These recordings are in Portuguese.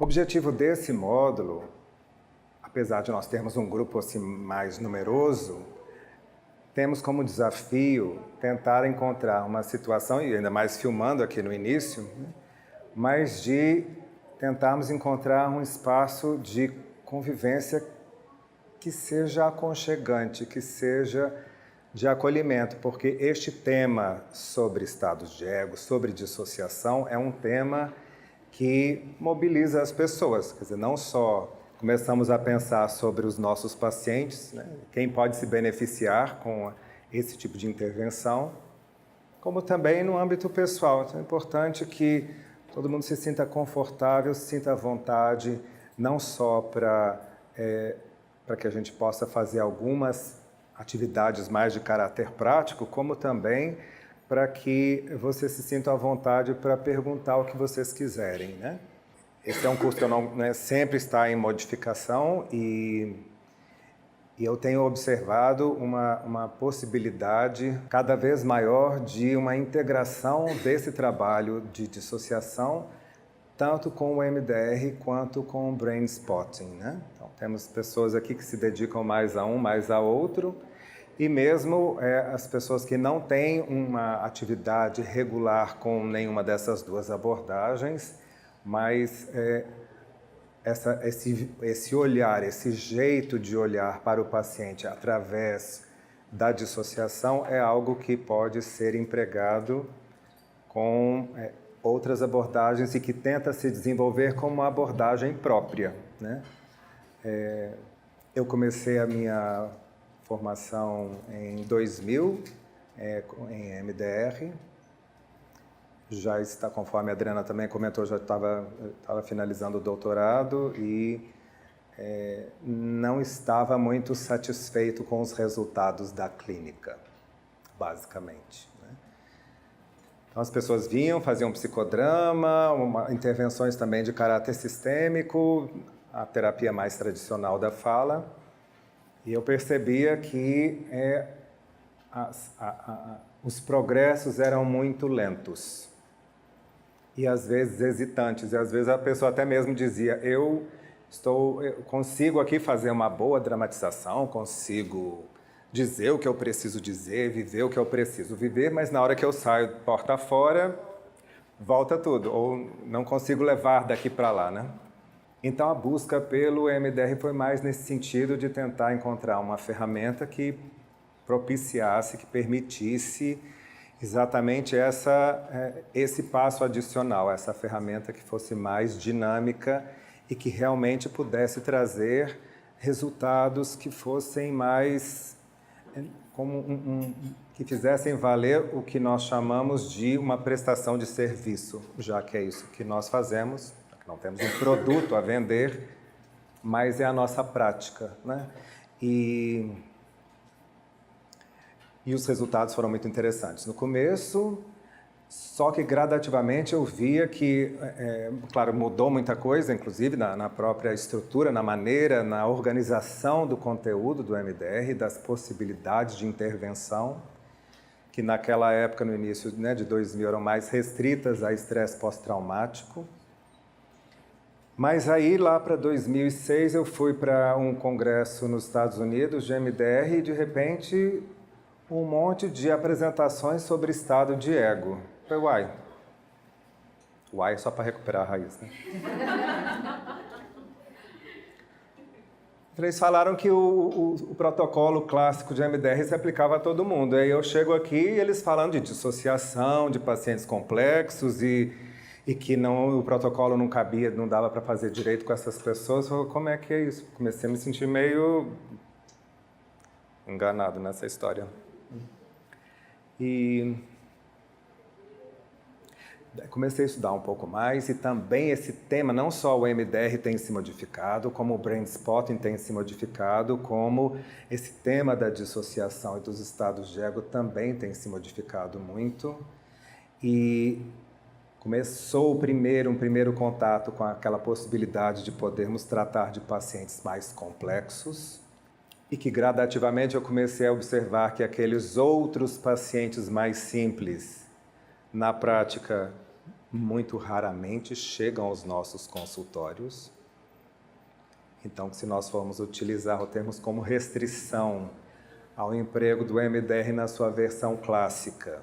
O objetivo desse módulo, apesar de nós termos um grupo assim mais numeroso, temos como desafio tentar encontrar uma situação, e ainda mais filmando aqui no início, mas de tentarmos encontrar um espaço de convivência que seja aconchegante, que seja de acolhimento, porque este tema sobre estados de ego, sobre dissociação, é um tema que mobiliza as pessoas. Quer dizer, não só começamos a pensar sobre os nossos pacientes, né, quem pode se beneficiar com esse tipo de intervenção, como também no âmbito pessoal. Então é importante que todo mundo se sinta confortável, se sinta à vontade, não só para que a gente possa fazer algumas atividades mais de caráter prático, como também para que vocês se sintam à vontade para perguntar o que vocês quiserem, né? Esse é um curso que sempre está em modificação e eu tenho observado uma possibilidade cada vez maior de uma integração desse trabalho de dissociação, tanto com o MDR quanto com o Brain Spotting, né? Então, temos pessoas aqui que se dedicam mais a um, mais a outro, e mesmo as pessoas que não têm uma atividade regular com nenhuma dessas duas abordagens, mas esse olhar, esse jeito de olhar para o paciente através da dissociação é algo que pode ser empregado com outras abordagens e que tenta se desenvolver como uma abordagem própria, né? Eu comecei a minha formação em 2000, em MDR. Já está, conforme a Adriana também comentou, já estava finalizando o doutorado e não estava muito satisfeito com os resultados da clínica, basicamente. Então, as pessoas vinham, faziam psicodrama, intervenções também de caráter sistêmico, a terapia mais tradicional da fala, e eu percebia que os progressos eram muito lentos e às vezes hesitantes, e às vezes a pessoa até mesmo dizia, eu consigo aqui fazer uma boa dramatização, consigo dizer o que eu preciso dizer, viver o que eu preciso viver, mas na hora que eu saio porta fora, volta tudo, ou não consigo levar daqui para lá, né? Então a busca pelo MDR foi mais nesse sentido de tentar encontrar uma ferramenta que propiciasse, que permitisse exatamente esse passo adicional, essa ferramenta que fosse mais dinâmica e que realmente pudesse trazer resultados que fossem mais que fizessem valer o que nós chamamos de uma prestação de serviço, já que é isso que nós fazemos, não temos um produto a vender, mas é a nossa prática, né? E os resultados foram muito interessantes. No começo, só que gradativamente eu via que, claro, mudou muita coisa, inclusive na própria estrutura, na maneira, na organização do conteúdo do MDR, das possibilidades de intervenção, que naquela época, no início, né, de 2000, eram mais restritas a estresse pós-traumático. Mas aí, lá para 2006, eu fui para um congresso nos Estados Unidos de MDR e, de repente, um monte de apresentações sobre estado de ego. Eu falei, uai é só para recuperar a raiz, né? Eles falaram que o protocolo clássico de MDR se aplicava a todo mundo. Aí eu chego aqui e eles falando de dissociação, de pacientes complexos e que o protocolo não cabia, não dava para fazer direito com essas pessoas. Eu falei, como é que é isso? Comecei a me sentir meio enganado nessa história. E comecei a estudar um pouco mais e também esse tema, não só o MDR tem se modificado, como o Brain Spotting tem se modificado, como esse tema da dissociação e dos estados de ego também tem se modificado muito. E começou um primeiro contato com aquela possibilidade de podermos tratar de pacientes mais complexos e que gradativamente eu comecei a observar que aqueles outros pacientes mais simples, na prática, muito raramente chegam aos nossos consultórios. Então, se nós formos utilizar o termo como restrição ao emprego do MDR na sua versão clássica,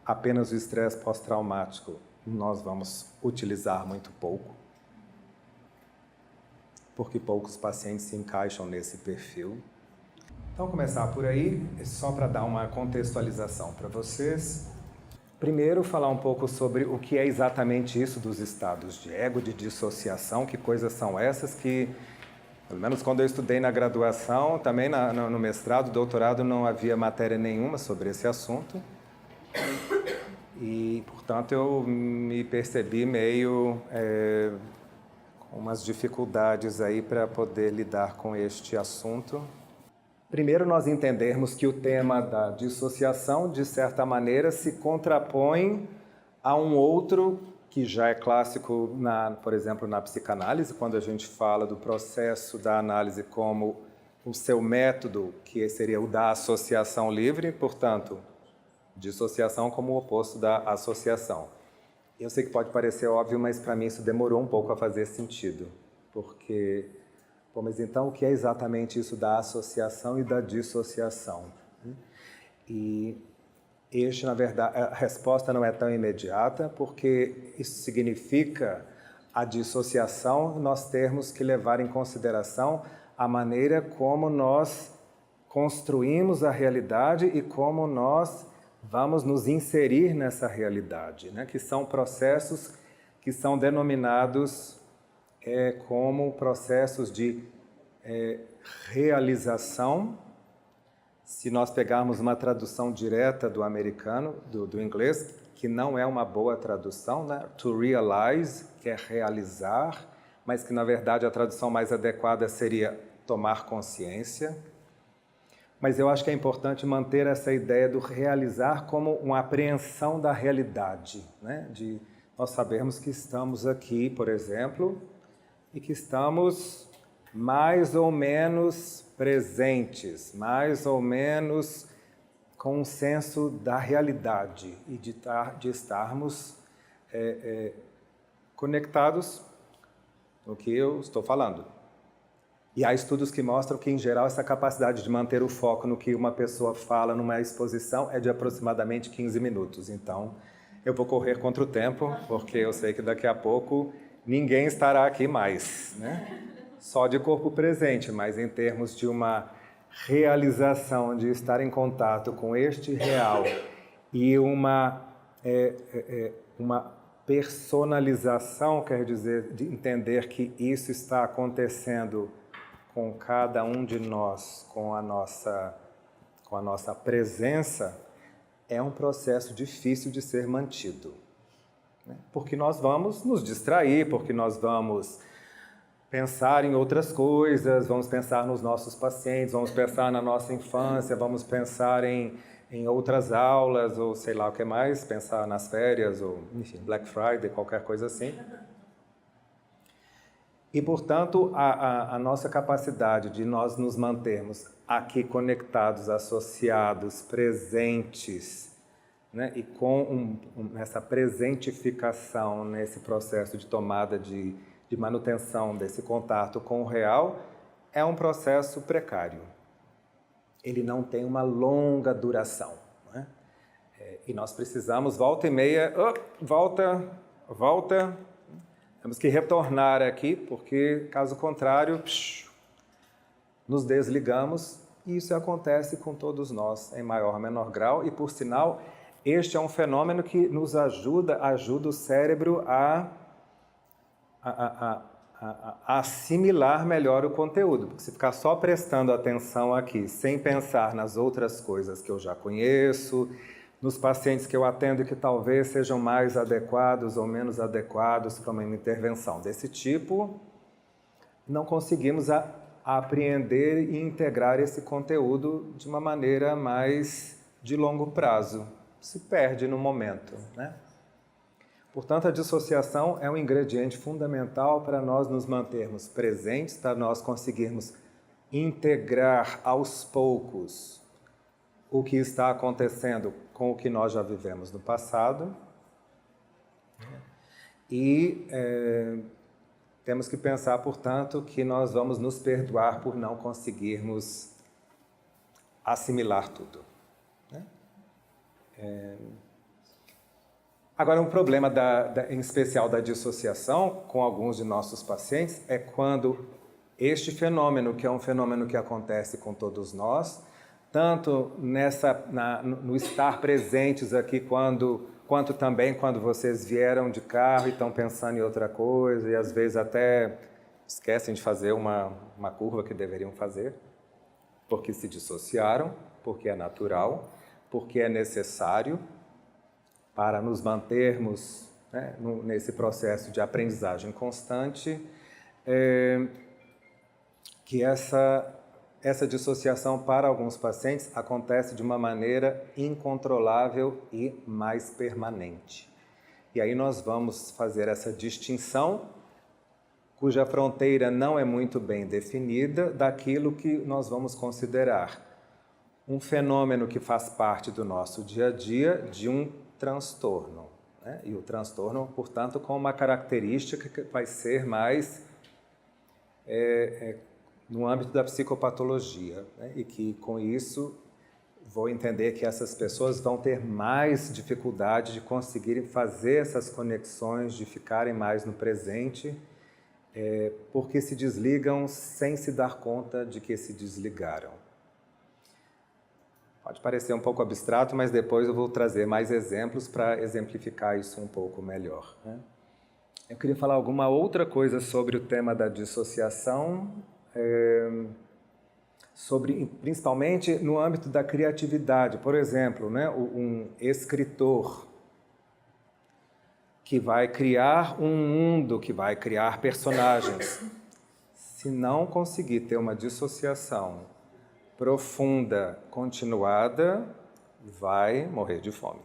apenas o estresse pós-traumático, nós vamos utilizar muito pouco, porque poucos pacientes se encaixam nesse perfil. Então, começar por aí, só para dar uma contextualização para vocês. Primeiro, falar um pouco sobre o que é exatamente isso dos estados de ego, de dissociação, que coisas são essas que, pelo menos quando eu estudei na graduação, também no mestrado, doutorado, não havia matéria nenhuma sobre esse assunto. E, portanto, eu me percebi meio com umas dificuldades aí para poder lidar com este assunto. Primeiro, nós entendermos que o tema da dissociação, de certa maneira, se contrapõe a um outro que já é clássico, por exemplo, na psicanálise, quando a gente fala do processo da análise como o seu método, que seria o da associação livre, portanto, dissociação como o oposto da associação. Eu sei que pode parecer óbvio, mas para mim isso demorou um pouco a fazer sentido, porque... Bom, mas então o que é exatamente isso da associação e da dissociação? E na verdade, a resposta não é tão imediata, porque isso significa a dissociação, nós termos que levar em consideração a maneira como nós construímos a realidade e como nós vamos nos inserir nessa realidade, né? Que são processos que são denominados como processos de realização. Se nós pegarmos uma tradução direta do americano, do inglês, que não é uma boa tradução, né? To realize, que é realizar, mas que na verdade a tradução mais adequada seria tomar consciência. Mas eu acho que é importante manter essa ideia do realizar como uma apreensão da realidade, né? De nós sabermos que estamos aqui, por exemplo, e que estamos mais ou menos presentes, mais ou menos com um senso da realidade e de estarmos conectados no que eu estou falando. E há estudos que mostram que, em geral, essa capacidade de manter o foco no que uma pessoa fala numa exposição é de aproximadamente 15 minutos. Então, eu vou correr contra o tempo, porque eu sei que daqui a pouco ninguém estará aqui mais, né? Só de corpo presente, mas em termos de uma realização, de estar em contato com este real e uma personalização, quer dizer, de entender que isso está acontecendo com cada um de nós, com a nossa presença, é um processo difícil de ser mantido. Porque nós vamos nos distrair, porque nós vamos pensar em outras coisas, vamos pensar nos nossos pacientes, vamos pensar na nossa infância, vamos pensar em outras aulas, ou sei lá o que mais, pensar nas férias, ou enfim, Black Friday, qualquer coisa assim. E, portanto, a nossa capacidade de nós nos mantermos aqui conectados, associados, presentes, né, e com essa presentificação nesse processo de tomada de manutenção desse contato com o real, é um processo precário. Ele não tem uma longa duração, né? E nós precisamos, volta e meia, volta, temos que retornar aqui, porque, caso contrário, nos desligamos, e isso acontece com todos nós, em maior ou menor grau, e, por sinal, este é um fenômeno que nos ajuda o cérebro a assimilar melhor o conteúdo, porque se ficar só prestando atenção aqui, sem pensar nas outras coisas que eu já conheço, nos pacientes que eu atendo que talvez sejam mais adequados ou menos adequados para uma intervenção desse tipo, não conseguimos apreender e integrar esse conteúdo de uma maneira mais de longo prazo. Se perde no momento, né? Portanto, a dissociação é um ingrediente fundamental para nós nos mantermos presentes, para nós conseguirmos integrar aos poucos o que está acontecendo com o que nós já vivemos no passado E temos que pensar, portanto, que nós vamos nos perdoar por não conseguirmos assimilar tudo, né? Agora, um problema, em especial da dissociação, com alguns de nossos pacientes, é quando este fenômeno, que é um fenômeno que acontece com todos nós, tanto no estar presentes aqui, quanto também quando vocês vieram de carro e estão pensando em outra coisa, e às vezes até esquecem de fazer uma curva que deveriam fazer, porque se dissociaram, porque é natural, porque é necessário para nos mantermos, né, nesse processo de aprendizagem constante, que essa dissociação para alguns pacientes acontece de uma maneira incontrolável e mais permanente. E aí nós vamos fazer essa distinção, cuja fronteira não é muito bem definida, daquilo que nós vamos considerar um fenômeno que faz parte do nosso dia a dia de um transtorno, né? E o transtorno, portanto, com uma característica que vai ser mais no âmbito da psicopatologia, né? E que, com isso, vou entender que essas pessoas vão ter mais dificuldade de conseguirem fazer essas conexões, de ficarem mais no presente, porque se desligam sem se dar conta de que se desligaram. Pode parecer um pouco abstrato, mas depois eu vou trazer mais exemplos para exemplificar isso um pouco melhor, né? Eu queria falar alguma outra coisa sobre o tema da dissociação, principalmente no âmbito da criatividade. Por exemplo, né, um escritor que vai criar um mundo, que vai criar personagens. Se não conseguir ter uma dissociação profunda, continuada, vai morrer de fome.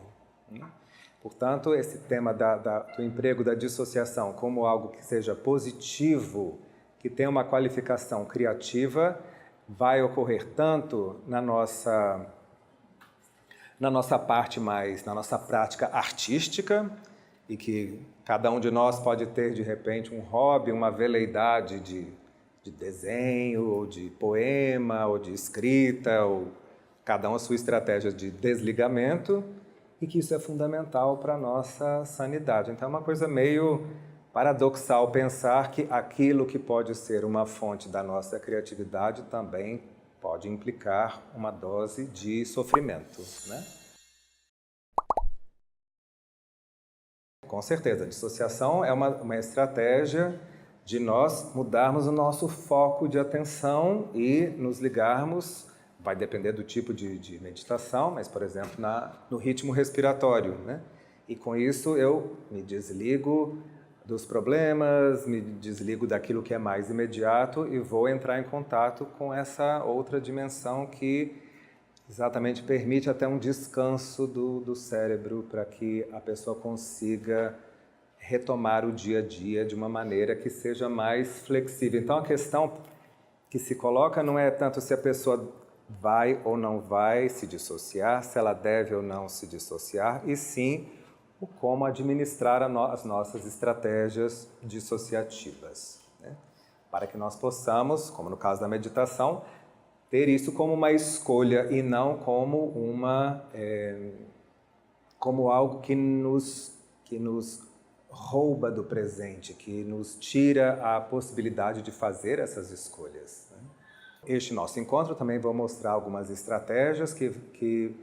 Portanto, esse tema do emprego da dissociação como algo que seja positivo, que tenha uma qualificação criativa, vai ocorrer tanto na nossa parte mais, na nossa prática artística, e que cada um de nós pode ter, de repente, um hobby, uma veleidade de desenho, ou de poema, ou de escrita, ou cada um a sua estratégia de desligamento, e que isso é fundamental para a nossa sanidade. Então é uma coisa meio paradoxal pensar que aquilo que pode ser uma fonte da nossa criatividade também pode implicar uma dose de sofrimento, né? Com certeza, a dissociação é uma estratégia de nós mudarmos o nosso foco de atenção e nos ligarmos, vai depender do tipo de meditação, mas, por exemplo, no ritmo respiratório, né? E com isso eu me desligo dos problemas, me desligo daquilo que é mais imediato e vou entrar em contato com essa outra dimensão que exatamente permite até um descanso do cérebro para que a pessoa consiga retomar o dia a dia de uma maneira que seja mais flexível. Então, a questão que se coloca não é tanto se a pessoa vai ou não vai se dissociar, se ela deve ou não se dissociar, e sim o como administrar as nossas estratégias dissociativas, né? Para que nós possamos, como no caso da meditação, ter isso como uma escolha e não como como algo que nos rouba do presente, que nos tira a possibilidade de fazer essas escolhas, né? Este nosso encontro também vou mostrar algumas estratégias que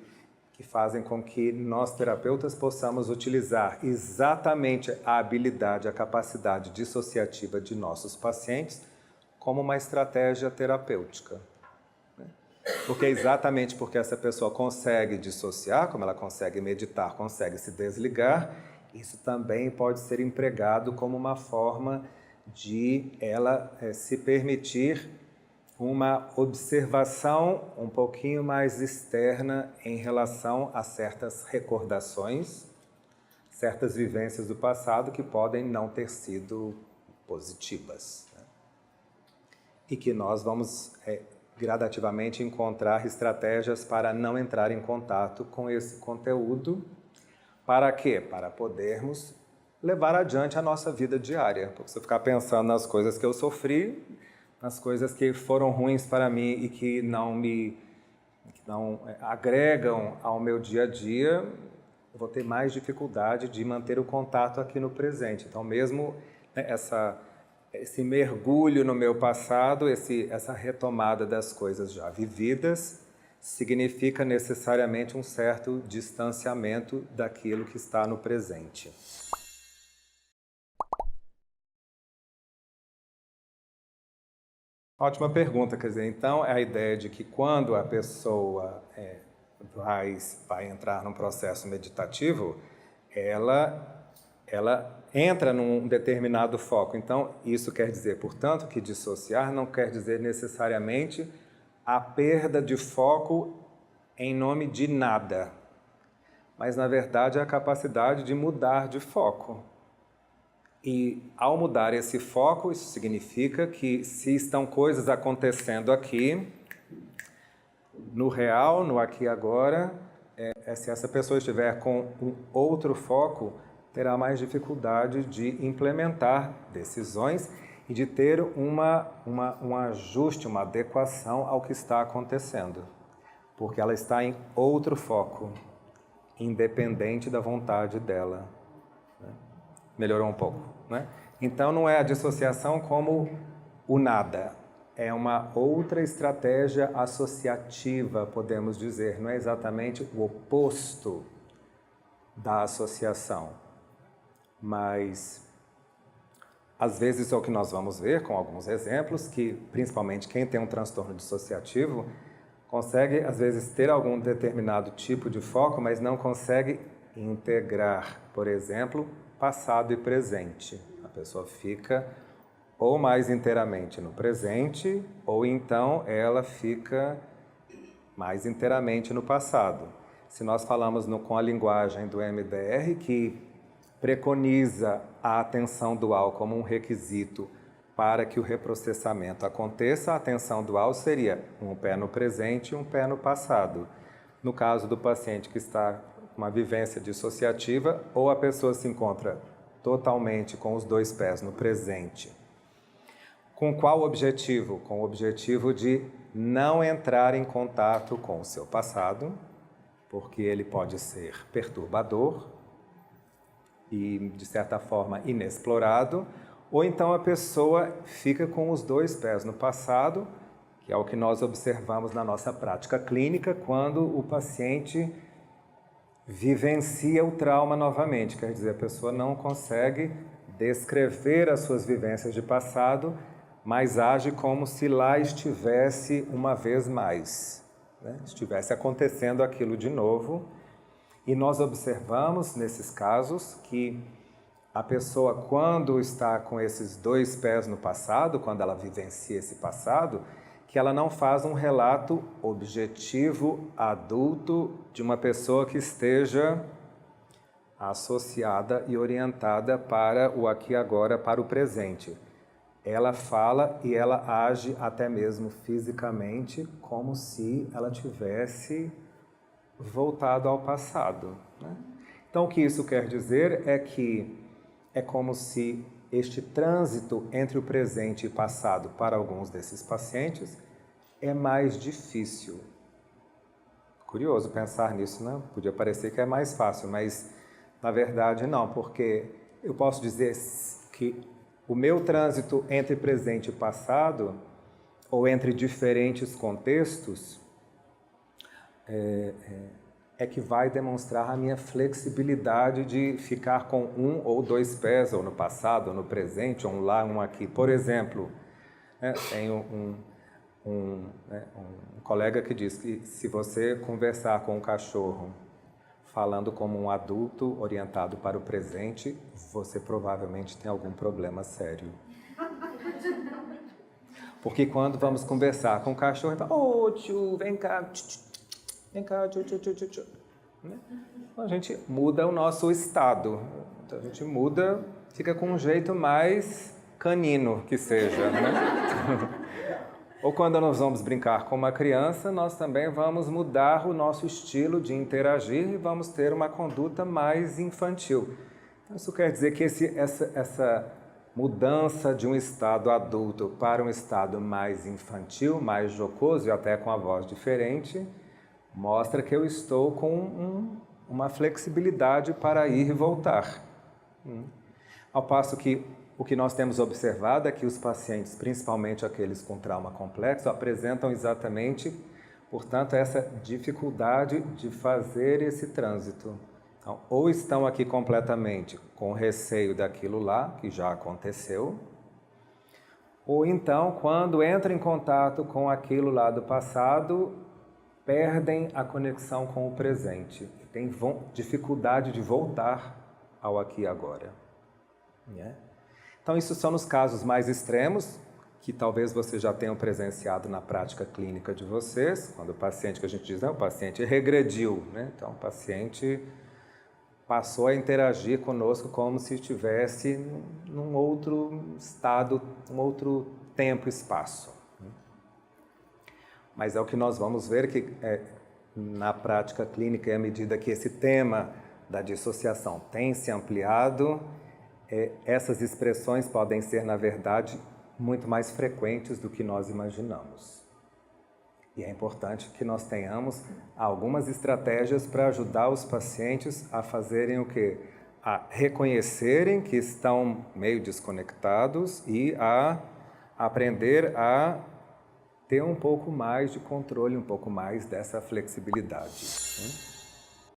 fazem com que nós, terapeutas, possamos utilizar exatamente a habilidade, a capacidade dissociativa de nossos pacientes como uma estratégia terapêutica. Porque é exatamente porque essa pessoa consegue dissociar, como ela consegue meditar, consegue se desligar, isso também pode ser empregado como uma forma de ela se permitir uma observação um pouquinho mais externa em relação a certas recordações, certas vivências do passado que podem não ter sido positivas, né? E que nós vamos gradativamente encontrar estratégias para não entrar em contato com esse conteúdo. Para quê? Para podermos levar adiante a nossa vida diária. Porque se eu ficar pensando nas coisas que eu sofri, nas coisas que foram ruins para mim e que não agregam ao meu dia a dia, eu vou ter mais dificuldade de manter o contato aqui no presente. Então, mesmo, né, esse mergulho no meu passado, essa retomada das coisas já vividas, significa necessariamente um certo distanciamento daquilo que está no presente. Ótima pergunta, quer dizer, então é a ideia de que quando a pessoa vai entrar num processo meditativo, ela entra num determinado foco. Então, isso quer dizer, portanto, que dissociar não quer dizer necessariamente a perda de foco em nome de nada, mas, na verdade, é a capacidade de mudar de foco. E, ao mudar esse foco, isso significa que se estão coisas acontecendo aqui, no real, no aqui e agora, se essa pessoa estiver com um outro foco, terá mais dificuldade de implementar decisões e de ter um ajuste, uma adequação ao que está acontecendo, porque ela está em outro foco, independente da vontade dela. Melhorou um pouco, né? Então, não é a dissociação como o nada, é uma outra estratégia associativa, podemos dizer, não é exatamente o oposto da associação, mas às vezes é o que nós vamos ver com alguns exemplos, que principalmente quem tem um transtorno dissociativo consegue às vezes ter algum determinado tipo de foco, mas não consegue integrar, por exemplo, passado e presente. A pessoa fica ou mais inteiramente no presente, ou então ela fica mais inteiramente no passado. Se nós falamos com a linguagem do MDR, que preconiza a atenção dual como um requisito para que o reprocessamento aconteça, a atenção dual seria um pé no presente e um pé no passado. No caso do paciente que está com uma vivência dissociativa, ou a pessoa se encontra totalmente com os dois pés no presente. Com qual objetivo? Com o objetivo de não entrar em contato com o seu passado, porque ele pode ser perturbador e, de certa forma, inexplorado, ou então a pessoa fica com os dois pés no passado, que é o que nós observamos na nossa prática clínica, quando o paciente vivencia o trauma novamente, quer dizer, a pessoa não consegue descrever as suas vivências de passado, mas age como se lá estivesse uma vez mais, né? Estivesse acontecendo aquilo de novo. E nós observamos, nesses casos, que a pessoa, quando está com esses dois pés no passado, quando ela vivencia esse passado, que ela não faz um relato objetivo, adulto, de uma pessoa que esteja associada e orientada para o aqui e agora, para o presente. Ela fala e ela age até mesmo fisicamente como se ela tivesse voltado ao passado, né? Então, o que isso quer dizer é que é como se este trânsito entre o presente e passado para alguns desses pacientes é mais difícil. Curioso pensar nisso, né? Podia parecer que é mais fácil, mas na verdade não, porque eu posso dizer que o meu trânsito entre presente e passado, ou entre diferentes contextos, é que vai demonstrar a minha flexibilidade de ficar com um ou dois pés, ou no passado, ou no presente, ou um lá, um aqui. Por exemplo, tenho um colega que diz que se você conversar com um cachorro falando como um adulto orientado para o presente, você provavelmente tem algum problema sério. Porque quando vamos conversar com o cachorro, ele fala, ô tio, vem cá, vem cá, tio, tio, tio, tio. A gente muda o nosso estado. Então, a gente muda, fica com um jeito mais canino que seja, né? Ou quando nós vamos brincar com uma criança, nós também vamos mudar o nosso estilo de interagir e vamos ter uma conduta mais infantil. Isso quer dizer que essa mudança de um estado adulto para um estado mais infantil, mais jocoso e até com a voz diferente, mostra que eu estou com uma flexibilidade para ir e voltar. Ao passo que o que nós temos observado é que os pacientes, principalmente aqueles com trauma complexo, apresentam exatamente, portanto, essa dificuldade de fazer esse trânsito. Então, ou estão aqui completamente com receio daquilo lá, que já aconteceu, ou então, quando entram em contato com aquilo lá do passado, perdem a conexão com o presente, têm dificuldade de voltar ao aqui e agora. Então, isso são nos casos mais extremos, que talvez vocês já tenham presenciado na prática clínica de vocês, quando o paciente, que a gente diz, o paciente regrediu, Então, o paciente passou a interagir conosco como se estivesse num outro estado, um outro tempo e espaço. Mas é o que nós vamos ver que na prática clínica, e à medida que esse tema da dissociação tem se ampliado, essas expressões podem ser, na verdade, muito mais frequentes do que nós imaginamos. E é importante que nós tenhamos algumas estratégias para ajudar os pacientes a fazerem o quê? A reconhecerem que estão meio desconectados e a aprender a ter um pouco mais de controle, um pouco mais dessa flexibilidade.